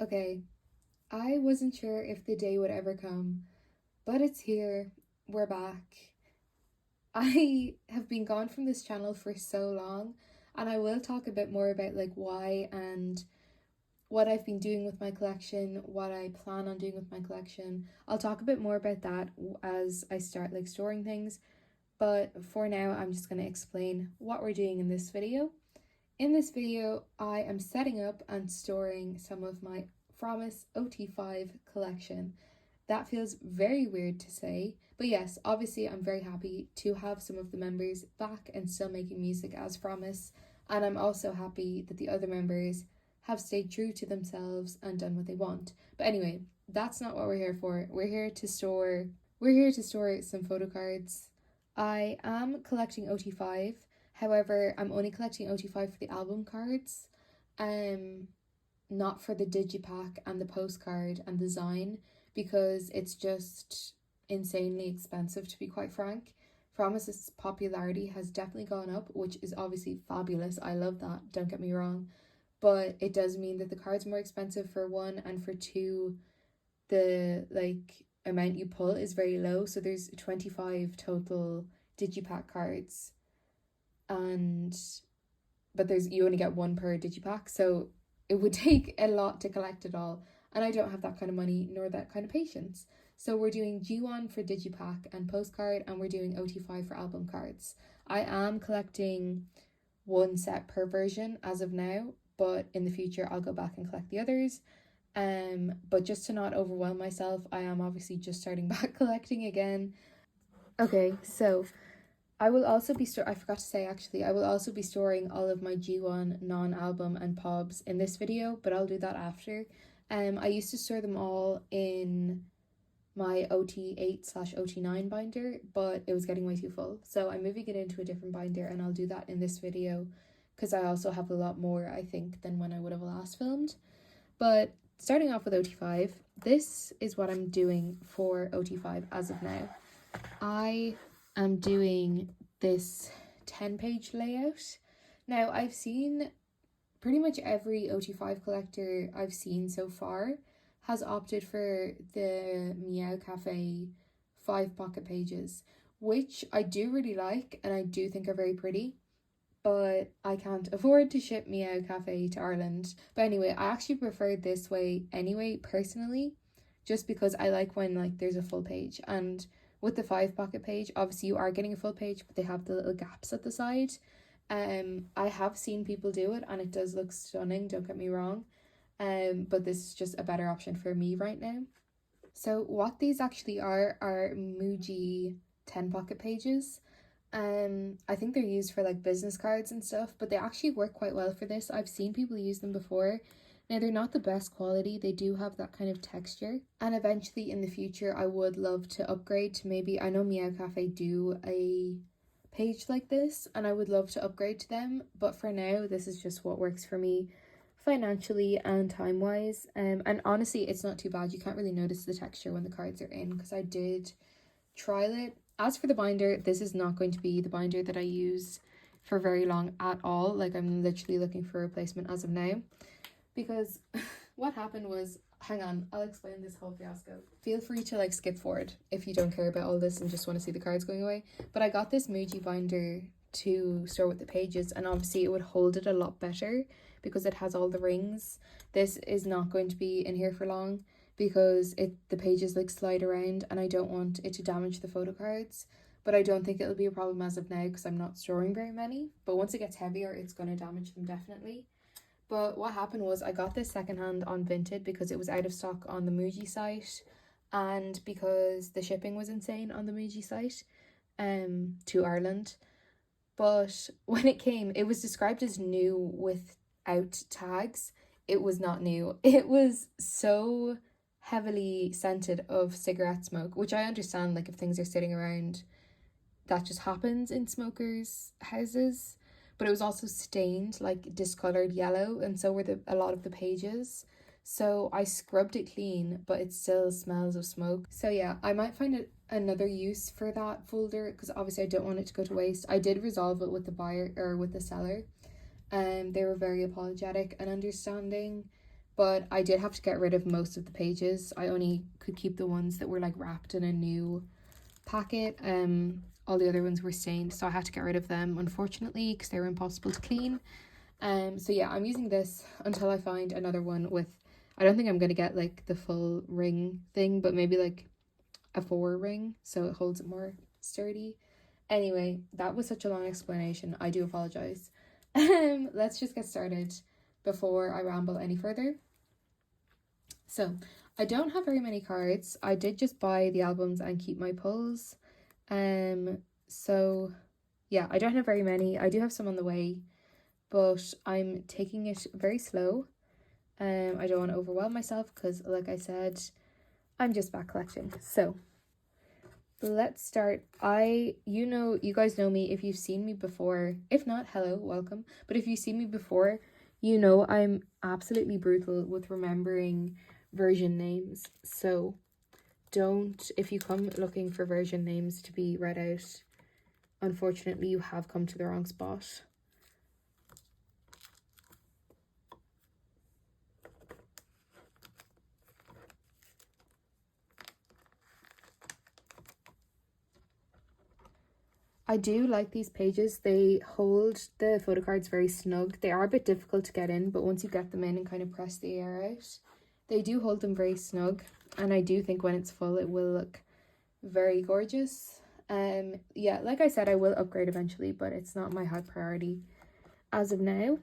Okay, I wasn't sure if the day would ever come, but it's here. We're back. I have been gone from this channel for so long, and I will talk a bit more about like why and what I've been doing with my collection, what I plan on doing with my collection. I'll talk a bit more about that as I start like storing things, but for now I'm just going to explain what we're doing in this video. In this video, I am setting up and storing some of my Fromis ot5 collection. That feels very weird to say, but yes, obviously I'm very happy to have some of the members back and still making music as Fromis, and I'm also happy that the other members have stayed true to themselves and done what they want. But anyway, that's not what we're here for. We're here to store some photo cards. I am collecting ot5. However, I'm only collecting ot5 for the album cards, not for the digipack and the postcard and the zine, because it's just insanely expensive, to be quite frank. Fromis's popularity has definitely gone up, which is obviously fabulous. I love that, don't get me wrong. But it does mean that the card's more expensive for one, and for two, the amount you pull is very low. So there's 25 total digipack cards, but you only get one per digipack, so it would take a lot to collect it all, and I don't have that kind of money nor that kind of patience. So we're doing jiwon for digipack and postcard, and we're doing ot5 for album cards. I am collecting one set per version as of now, but in the future I'll go back and collect the others. But just to not overwhelm myself, I am obviously just starting back collecting again. Okay, so I will also be I forgot to say actually, I will also be storing all of my jiwon non-album and pobs in this video, but I'll do that after. I used to store them all in my ot8/ot9 binder, but it was getting way too full, so I'm moving it into a different binder, and I'll do that in this video because I also have a lot more, I think, than when I would have last filmed. But starting off with ot5, this is what I'm doing for ot5 as of now. I am doing this 10-page layout. Now, I've seen pretty much every ot5 collector I've seen so far has opted for the Meow Cafe 5 pocket pages, which I do really like and I do think are very pretty, but I can't afford to ship Meow Cafe to Ireland. But anyway, I actually prefer this way anyway, personally, just because I like when there's a full page. And with the 5 pocket page, obviously you are getting a full page, but they have the little gaps at the side. I have seen people do it and it does look stunning, don't get me wrong. But this is just a better option for me right now. So what these actually are Muji 10 pocket pages. I think they're used for business cards and stuff, but they actually work quite well for this. I've seen people use them before. Now, they're not the best quality. They do have that kind of texture, and eventually in the future I would love to upgrade to maybe, I know Meow Cafe do a page like this, and I would love to upgrade to them, but for now this is just what works for me financially and time wise. And honestly, it's not too bad. You can't really notice the texture when the cards are in, because I did trial it. As for the binder, this is not going to be the binder that I use for very long at all. I'm literally looking for a replacement as of now, because what happened was, hang on, I'll explain this whole fiasco. Feel free to skip forward if you don't care about all this and just want to see the cards going away. But I got this Muji binder to store with the pages, and obviously it would hold it a lot better because it has all the rings. This is not going to be in here for long because the pages slide around, and I don't want it to damage the photo cards. But I don't think it'll be a problem as of now because I'm not storing very many. But once it gets heavier, it's going to damage them definitely. But what happened was, I got this secondhand on Vinted because it was out of stock on the Muji site, and because the shipping was insane on the Muji site to Ireland. But when it came, it was described as new without tags. It was not new. It was so heavily scented of cigarette smoke, which I understand, if things are sitting around, that just happens in smokers' houses. But it was also stained, discolored yellow, and so were a lot of the pages. So I scrubbed it clean, but it still smells of smoke. So yeah, I might find another use for that folder, because obviously I don't want it to go to waste. I did resolve it with the buyer, or with the seller. They were very apologetic and understanding, but I did have to get rid of most of the pages. I only could keep the ones that were like wrapped in a new packet. All the other ones were stained, so I had to get rid of them, unfortunately, because they were impossible to clean. So yeah, I'm using this until I find another one with, I don't think I'm gonna get like the full ring thing, but maybe like a 4 ring so it holds it more sturdy. Anyway, that was such a long explanation. I do apologize. Let's just get started before I ramble any further. So I don't have very many cards. I did just buy the albums and keep my pulls. So yeah, I don't have very many. I do have some on the way, but I'm taking it very slow. I don't want to overwhelm myself because, like I said, I'm just back collecting. So let's start. You guys know me if you've seen me before. If not, hello, welcome. But if you've seen me before, you know I'm absolutely brutal with remembering version names. So if you come looking for version names to be read out, unfortunately you have come to the wrong spot. I do like these pages. They hold the photo cards very snug. They are a bit difficult to get in, but once you get them in and kind of press the air out, they do hold them very snug. And I do think when it's full, it will look very gorgeous. Yeah, like I said, I will upgrade eventually, but it's not my high priority as of now.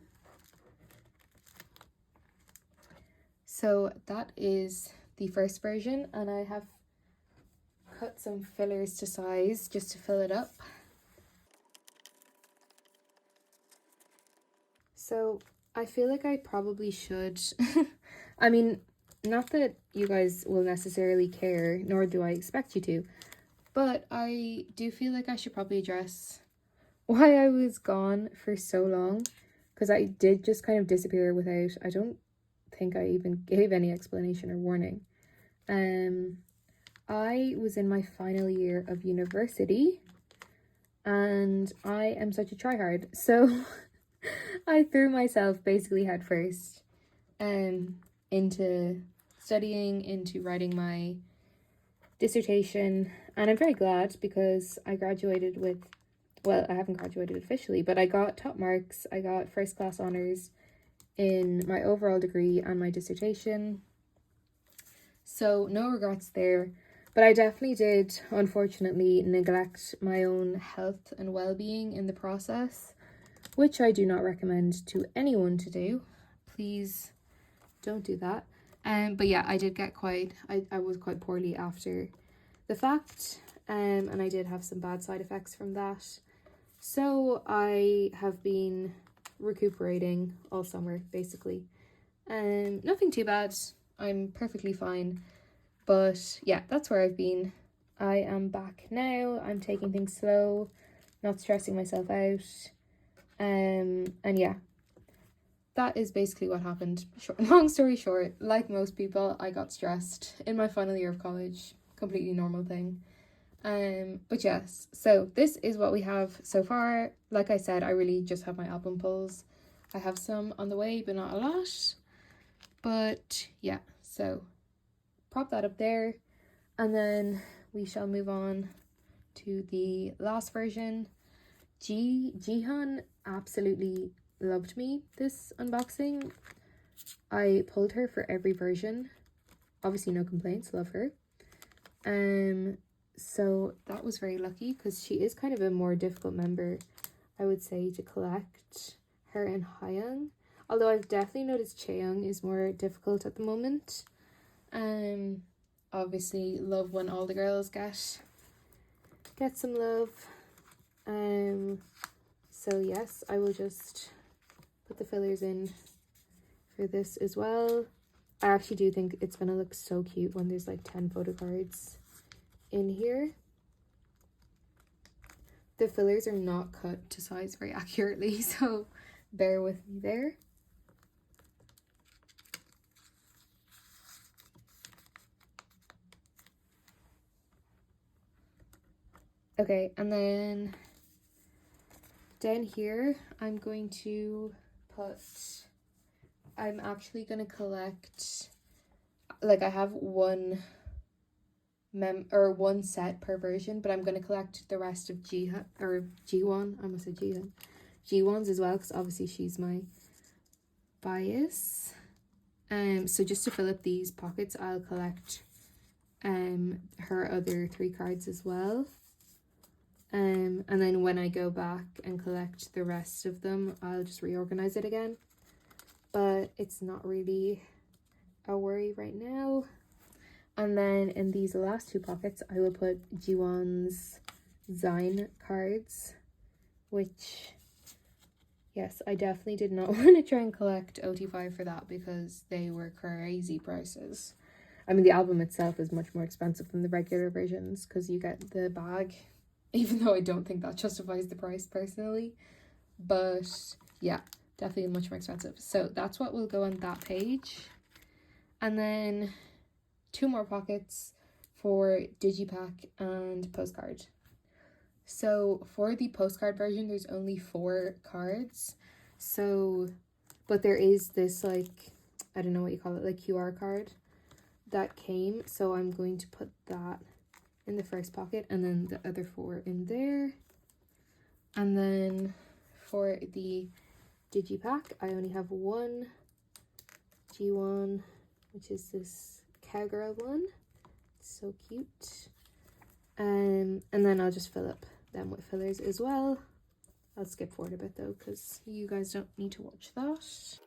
So that is the first version, and I have cut some fillers to size just to fill it up. So I feel like I probably should, I mean, not that you guys will necessarily care, nor do I expect you to, but I do feel like I should probably address why I was gone for so long, because I did just kind of disappear without, I don't think I even gave any explanation or warning. I was in my final year of university, and I am such a tryhard, so I threw myself basically head first into studying, into writing my dissertation, and I'm very glad because I graduated with, well, I haven't graduated officially, but I got top marks. I got first class honours in my overall degree and my dissertation, so no regrets there. But I definitely did, unfortunately, neglect my own health and well-being in the process, which I do not recommend to anyone to do. Please don't do that. But yeah, I did get I was quite poorly after the fact, and I did have some bad side effects from that. So I have been recuperating all summer, basically. Nothing too bad. I'm perfectly fine. But yeah, that's where I've been. I am back now. I'm taking things slow, not stressing myself out. And yeah, that is basically what happened. Long story short, like most people, I got stressed in my final year of college. Completely normal thing. But yes, so this is what we have so far. Like I said, I really just have my album pulls. I have some on the way, but not a lot. But yeah, so prop that up there, and then we shall move on to the last version. Jiwon absolutely loved me this unboxing. I pulled her for every version. Obviously no complaints, love her. So that was very lucky because she is kind of a more difficult member, I would say, to collect, her and Hyung. Although I've definitely noticed Chaeyoung is more difficult at the moment. Obviously love when all the girls get some love. So yes, I will just put the fillers in for this as well. I actually do think it's gonna look so cute when there's like 10 photo cards in here. The fillers are not cut to size very accurately, so bear with me there. Okay, and then down here, I'm going to put I'm actually gonna collect, like, I have one set per version, but I'm gonna collect the rest of jiwon, I almost said jiwons as well, because obviously she's my bias. So just to fill up these pockets, I'll collect her other 3 cards as well. And then when I go back and collect the rest of them, I'll just reorganize it again. But it's not really a worry right now. And then in these last 2 pockets, I will put jiwon's izone cards, which, yes, I definitely did not want to try and collect ot5 for that because they were crazy prices. I mean, the album itself is much more expensive than the regular versions because you get the bag, even though I don't think that justifies the price personally. But yeah, definitely much more expensive. So that's what will go on that page. And then 2 more pockets for digipack and postcard. So for the postcard version, there's only 4 cards. So, but there is this, like, I don't know what you call it, like QR card that came. So I'm going to put that in the first pocket and then the other 4 in there. And then for the digipack, I only have 1 jiwon, which is this cowgirl one. It's so cute. And then I'll just fill up them with fillers as well. I'll skip forward a bit though because you guys don't need to watch that.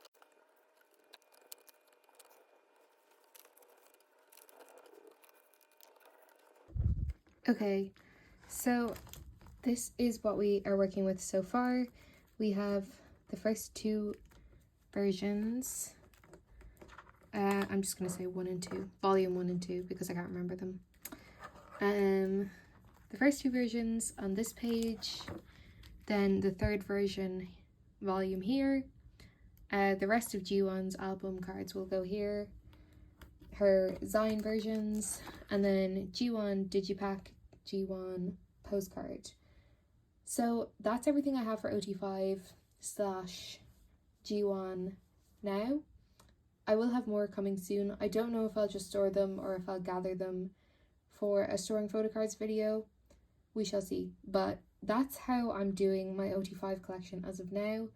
Okay, so this is what we are working with so far. We have the first 2 versions. I'm just gonna say 1 and 2, volume 1 and 2, because I can't remember them. The first 2 versions on this page, then the 3rd version volume here. The rest of jiwon's album cards will go here. Her izone versions, and then jiwon digipack, jiwon postcard. So that's everything I have for ot5 / jiwon now. I will have more coming soon. I don't know if I'll just store them or if I'll gather them for a storing photocards video. We shall see. But that's how I'm doing my ot5 collection as of now.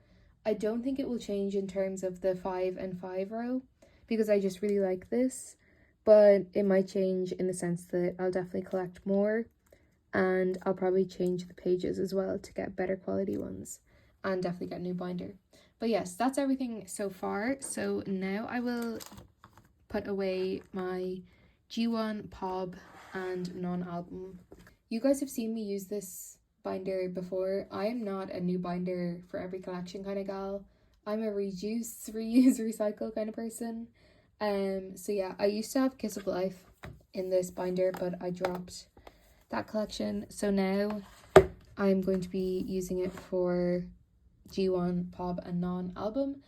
I don't think it will change in terms of the 5 and 5 row because I just really like this. But it might change in the sense that I'll definitely collect more and I'll probably change the pages as well to get better quality ones and definitely get a new binder. But yes, that's everything so far. So now I will put away my jiwon, pob, and non-album. You guys have seen me use this binder before. I am not a new binder for every collection kind of gal. I'm a reuse, recycle kind of person. So yeah, I used to have Kiss of Life in this binder, but I dropped that collection. So now I'm going to be using it for jiwon, pob, and non-album.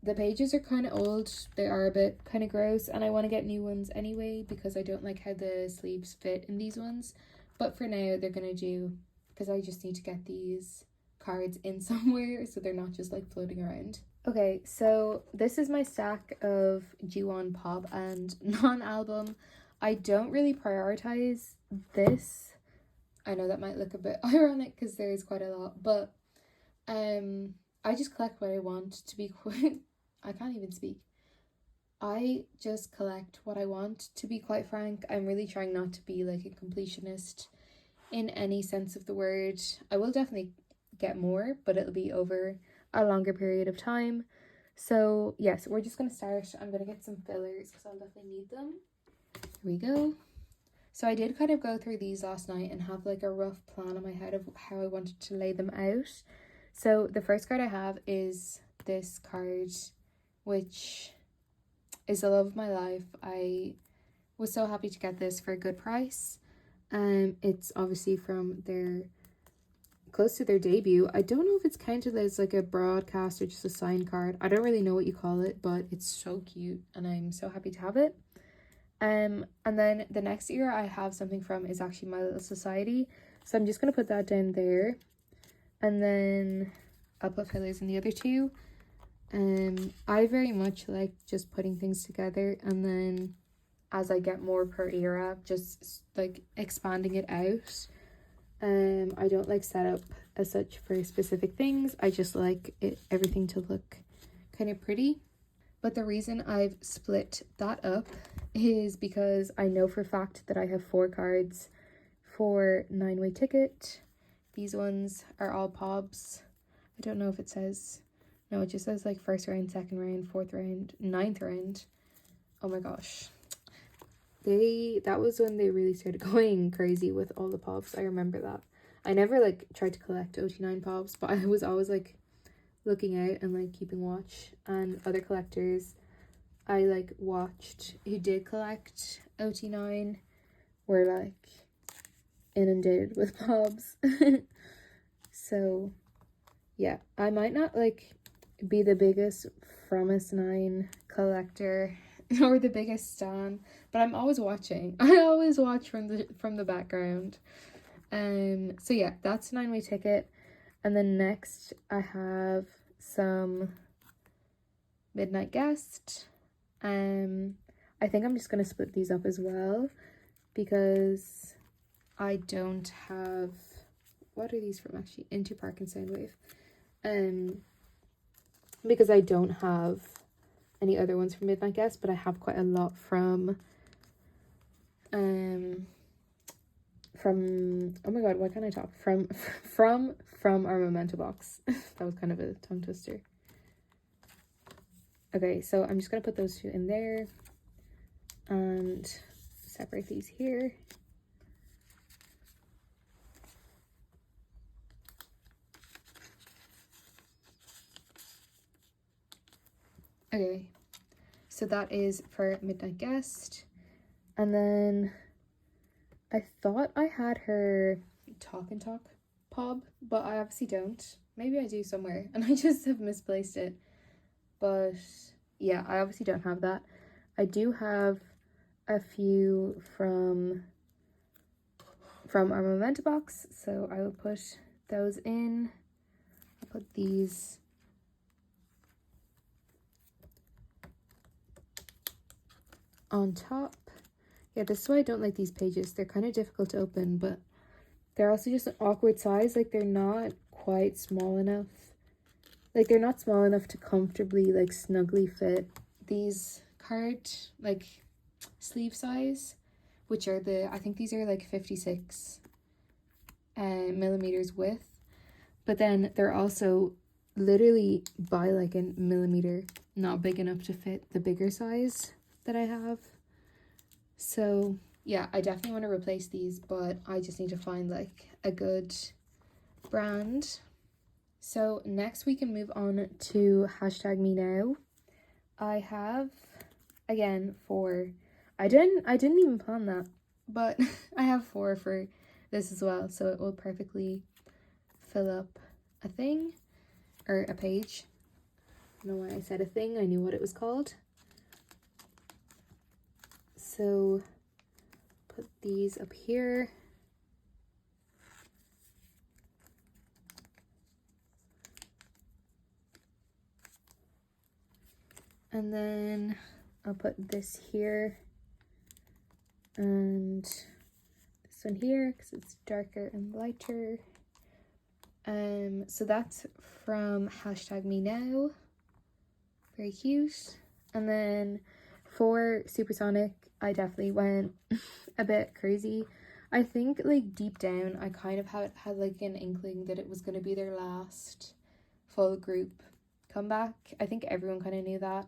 The pages are kind of old, they are a bit kind of gross, and I want to get new ones anyway because I don't like how the sleeves fit in these ones. But for now, they're gonna do, because I just need to get these cards in somewhere so they're not just like floating around. Okay, so this is my stack of jiwon, pob, and non-album. I don't really prioritize this. I know that might look a bit ironic because there is quite a lot, but I just collect what I want, to be quite I can't even speak. I just collect what I want, to be quite frank. I'm really trying not to be like a completionist in any sense of the word. I will definitely get more, but it'll be over a longer period of time. So yes, we're just gonna start. I'm gonna get some fillers because I'll definitely need them. Here we go. So I did kind of go through these last night and have like a rough plan in my head of how I wanted to lay them out. So the first card I have is this card, which is the love of my life. I was so happy to get this for a good price. It's obviously from close to their debut. I don't know if it's counted as like a broadcast or just a signed card. I don't really know what you call it, but it's so cute and I'm so happy to have it. And then the next year I have something from is actually My Little Society. So I'm just going to put that down there. And then I'll put fillers in the other two. I very much like just putting things together, and then as I get more per era, just like expanding it out. I don't like setup as such for specific things. I just like everything to look kind of pretty. But the reason I've split that up is because I know for a fact that I have 4 cards for 9-way ticket. These ones are all pobs. I don't know if it says, no, it just says like first round, second round, fourth round, 9th round. Oh my gosh. That was when they really started going crazy with all the pobs. I remember that. I never like tried to collect ot9 pobs, but I was always like looking out and like keeping watch, and other collectors I like watched who did collect ot9 were like inundated with pobs. So yeah, I might not like be the biggest fromis 9 collector or the biggest stan, but I'm always watching. I always watch from the background. So yeah, that's 9-way ticket. And then next I have some midnight guest. I think I'm just gonna split these up as well because I don't have, what are these from actually? Into Park and Soundwave. Because I don't have any other ones from midnight guest, but I have quite a lot from oh my god, why can't I talk? From our memento box. That was kind of a tongue twister. Okay, so I'm just gonna put those 2 in there and separate these here. Okay, so that is for midnight guest. And then I thought I had her talk and talk pob, but I obviously don't. Maybe I do somewhere and I just have misplaced it. But yeah, I obviously don't have that. I do have a few from our memento box, so I will put those in. I'll put these on top. Yeah, this is why I don't like these pages. They're kind of difficult to open, but they're also just an awkward size. Like, they're not quite small enough. Like, they're not small enough to comfortably, like, snugly fit these card, like, sleeve size, which are I think these are, like, 56 millimeters width. But then they're also literally by, like, a millimeter not big enough to fit the bigger size that I have. So yeah, I definitely want to replace these, but I just need to find like a good brand. So next we can move on to #me_now. I have, again, 4. I didn't even plan that, but I have 4 for this as well, so it will perfectly fill up a thing or a page. I don't know why I said a thing. I knew what it was called. So put these up here. And then I'll put this here and this one here because it's darker and lighter. So that's from #me_now. Very cute. And then for Supersonic, I definitely went a bit crazy. I think like deep down I kind of had like an inkling that it was going to be their last full group comeback. I think everyone kind of knew that,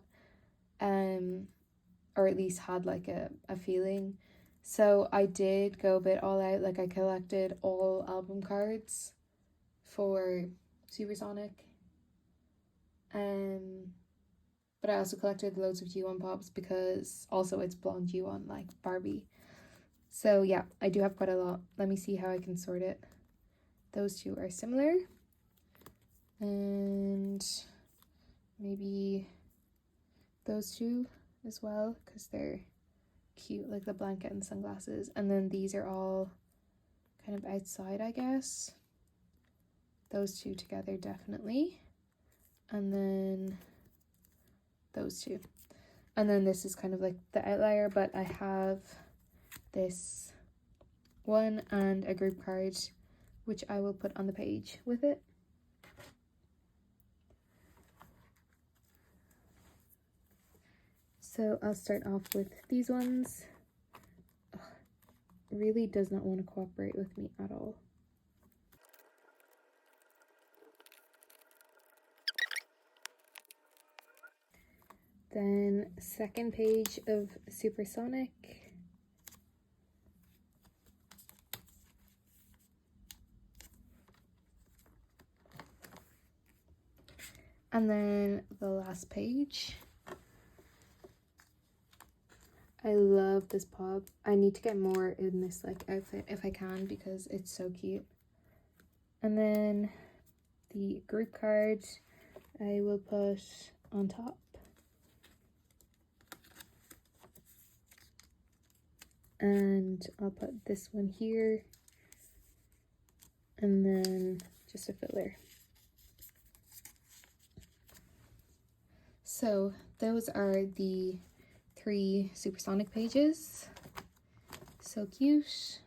or at least had like a feeling. So I did go a bit all out. Like, I collected all album cards for Supersonic, but I also collected loads of jiwon pops because also it's blonde jiwon like Barbie. So yeah, I do have quite a lot. Let me see how I can sort it. Those 2 are similar, and maybe those 2 as well because they're cute, like the blanket and sunglasses. And then these are all kind of outside, I guess. Those 2 together definitely. And then those two. And then this is kind of like the outlier, but I have this one and a group card, which I will put on the page with it. So I'll start off with these ones. Ugh, really does not want to cooperate with me at all. Then second page of Supersonic. And then the last page. I love this pob. I need to get more in this like outfit if I can because it's so cute. And then the group card I will put on top. And I'll put this one here. And then just a filler. So those are the 3 Supersonic pages. So cute.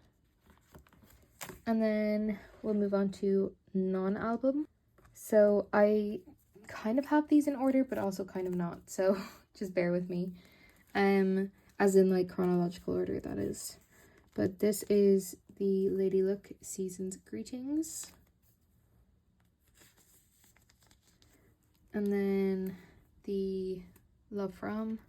And then we'll move on to non-album. So I kind of have these in order, but also kind of not. So just bear with me. As in like chronological order, that is. But this is the Lady Luck Season's Greetings. And then the Love From.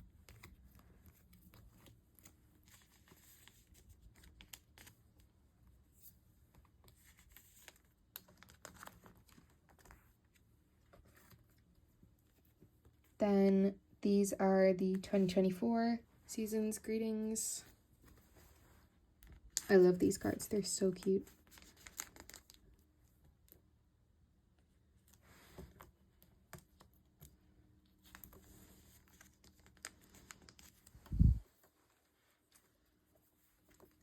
Then these are the 2024 Season's Greetings. I love these cards, they're so cute.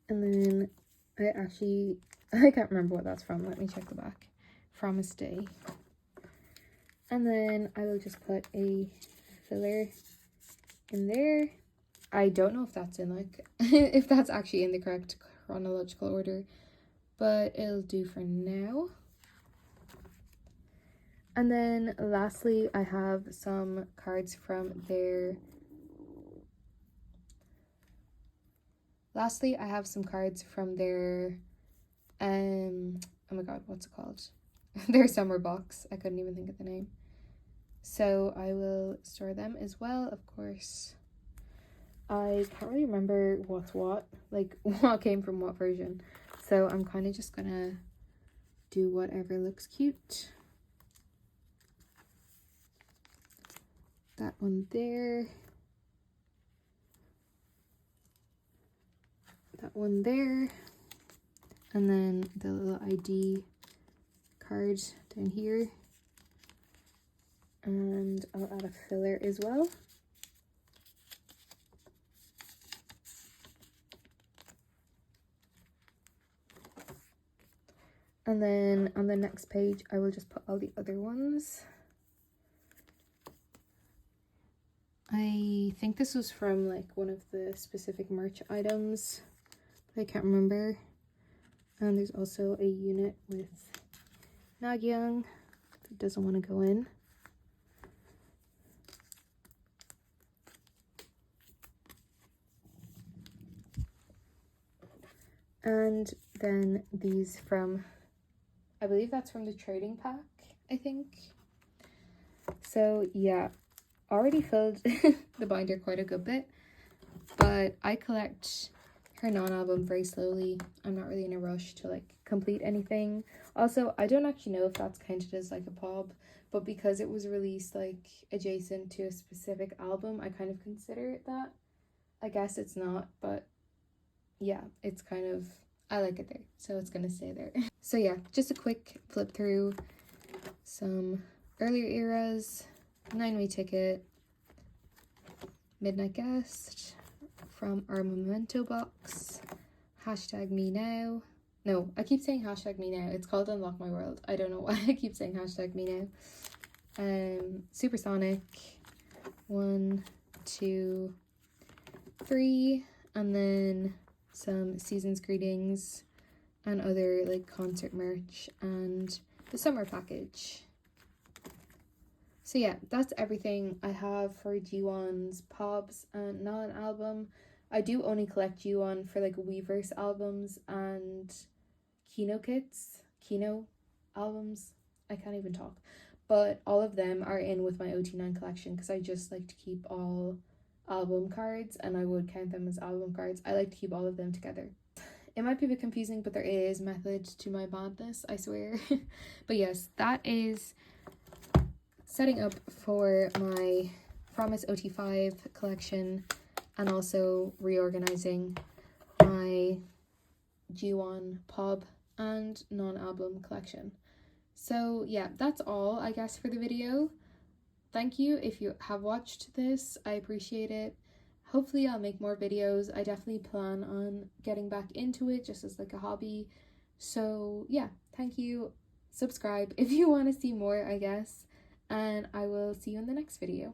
And then I can't remember what that's from. Let me check the back. Fromis Day. And then I will just put a filler in there. I don't know if that's in like, if that's actually in the correct chronological order, but it'll do for now. And then lastly, I have some cards from their oh my god, what's it called? Their summer box. I couldn't even think of the name. So I will store them as well, of course. I can't really remember what's what, like what came from what version. So I'm kind of just gonna do whatever looks cute. That one there. That one there. And then the little ID card down here. And I'll add a filler as well. And then on the next page, I will just put all the other ones. I think this was from like one of the specific merch items, but I can't remember. And there's also a unit with Nagyang that doesn't want to go in. And then these from, I believe that's from the trading pack, I think. So yeah, already filled the binder quite a good bit, but I collect her non-album very slowly. I'm not really in a rush to like complete anything. Also, I don't actually know if that's counted as like a pob, but because it was released like adjacent to a specific album, I kind of consider it that. I guess it's not, but yeah, it's kind of, I like it there, so it's gonna stay there. So yeah, just a quick flip through some earlier eras, 9-way ticket, Midnight Guest, from our memento box, hashtag me now. No, I keep saying hashtag me now. It's called Unlock My World. I don't know why I keep saying hashtag me now. Supersonic, 1, 2, 3, and then some season's greetings and other like concert merch and the summer package. So yeah, that's everything I have for jiwon's pobs and non album. I do only collect jiwon for like Weverse albums and Kino albums. I can't even talk. But all of them are in with my ot9 collection because I just like to keep all album cards, and I would count them as album cards. I like to keep all of them together. It might be a bit confusing, but there is method to my madness, I swear. But yes, that is setting up for my Fromis ot5 collection and also reorganizing my jiwon pob and non-album collection. So yeah, that's all I guess for the video. Thank you if you have watched this. I appreciate it. Hopefully I'll make more videos. I definitely plan on getting back into it just as like a hobby. So yeah, thank you. Subscribe if you want to see more, I guess. And I will see you in the next video.